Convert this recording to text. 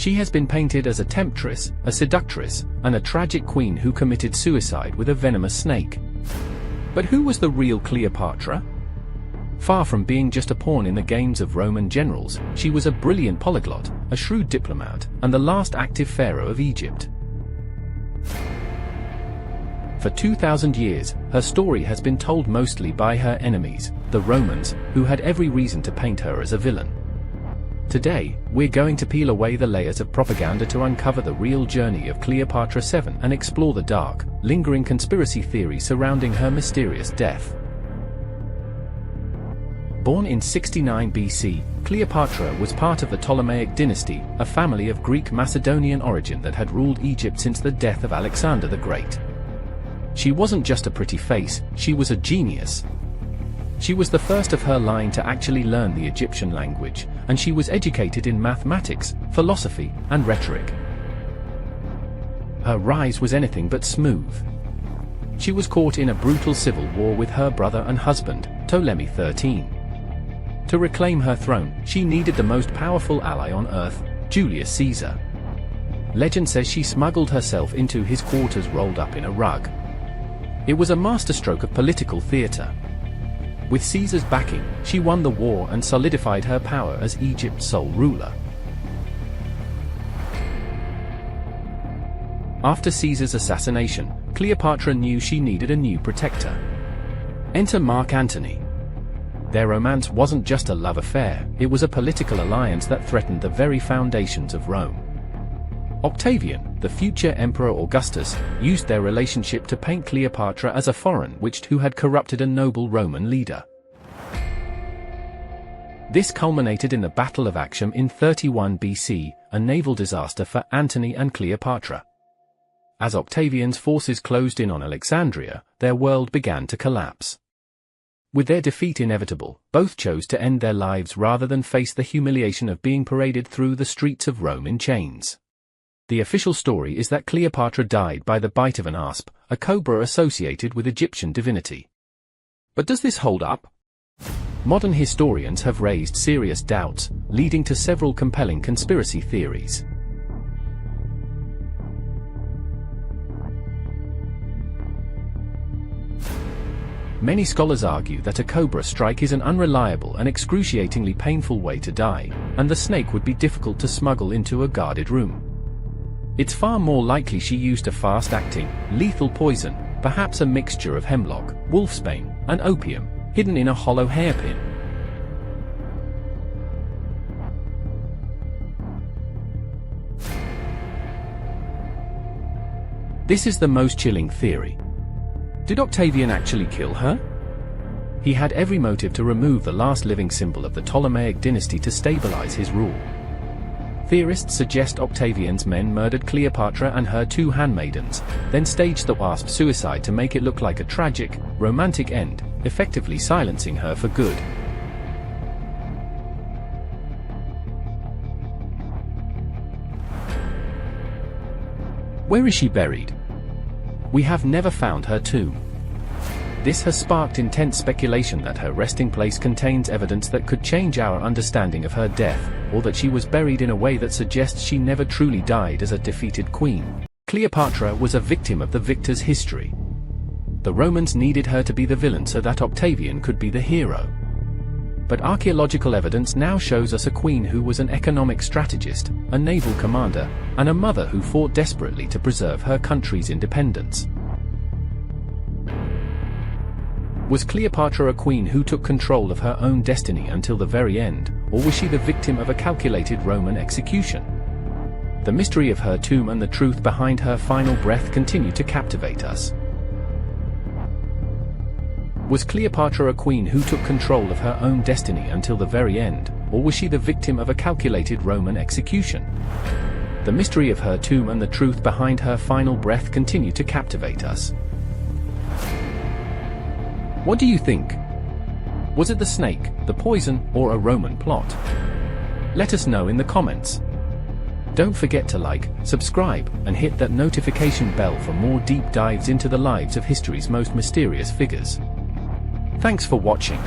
She has been painted as a temptress, a seductress, and a tragic queen who committed suicide with a venomous snake. But who was the real Cleopatra? Far from being just a pawn in the games of Roman generals, she was a brilliant polyglot, a shrewd diplomat, and the last active pharaoh of Egypt. For 2,000 years, her story has been told mostly by her enemies, the Romans, who had every reason to paint her as a villain. Today, we're going to peel away the layers of propaganda to uncover the real journey of Cleopatra VII and explore the dark, lingering conspiracy theory surrounding her mysterious death. Born in 69 BC, Cleopatra was part of the Ptolemaic dynasty, a family of Greek Macedonian origin that had ruled Egypt since the death of Alexander the Great. She wasn't just a pretty face, she was a genius. She was the first of her line to actually learn the Egyptian language, and she was educated in mathematics, philosophy, and rhetoric. Her rise was anything but smooth. She was caught in a brutal civil war with her brother and husband, Ptolemy XIII. To reclaim her throne, she needed the most powerful ally on earth, Julius Caesar. Legend says she smuggled herself into his quarters rolled up in a rug. It was a masterstroke of political theater. With Caesar's backing, she won the war and solidified her power as Egypt's sole ruler. After Caesar's assassination, Cleopatra knew she needed a new protector. Enter Mark Antony. Their romance wasn't just a love affair, it was a political alliance that threatened the very foundations of Rome. Octavian, the future Emperor Augustus, used their relationship to paint Cleopatra as a foreign witch who had corrupted a noble Roman leader. This culminated in the Battle of Actium in 31 BC, a naval disaster for Antony and Cleopatra. As Octavian's forces closed in on Alexandria, their world began to collapse. With their defeat inevitable, both chose to end their lives rather than face the humiliation of being paraded through the streets of Rome in chains. The official story is that Cleopatra died by the bite of an asp, a cobra associated with Egyptian divinity. But does this hold up? Modern historians have raised serious doubts, leading to several compelling conspiracy theories. Many scholars argue that a cobra strike is an unreliable and excruciatingly painful way to die, and the snake would be difficult to smuggle into a guarded room. It's far more likely she used a fast-acting, lethal poison, perhaps a mixture of hemlock, wolfsbane, and opium, hidden in a hollow hairpin. This is the most chilling theory. Did Octavian actually kill her? He had every motive to remove the last living symbol of the Ptolemaic dynasty to stabilize his rule. Theorists suggest Octavian's men murdered Cleopatra and her two handmaidens, then staged the wasp suicide to make it look like a tragic, romantic end, effectively silencing her for good. Where is she buried? We have never found her tomb. This has sparked intense speculation that her resting place contains evidence that could change our understanding of her death, or that she was buried in a way that suggests she never truly died as a defeated queen. Cleopatra was a victim of the victor's history. The Romans needed her to be the villain so that Octavian could be the hero. But archaeological evidence now shows us a queen who was an economic strategist, a naval commander, and a mother who fought desperately to preserve her country's independence. Was Cleopatra a queen who took control of her own destiny until the very end, or was she the victim of a calculated Roman execution? The mystery of her tomb and the truth behind her final breath continue to captivate us. Was Cleopatra a queen who took control of her own destiny until the very end, or was she the victim of a calculated Roman execution? The mystery of her tomb and the truth behind her final breath continue to captivate us. What do you think? Was it the snake, the poison, or a Roman plot? Let us know in the comments. Don't forget to like, subscribe, and hit that notification bell for more deep dives into the lives of history's most mysterious figures. Thanks for watching.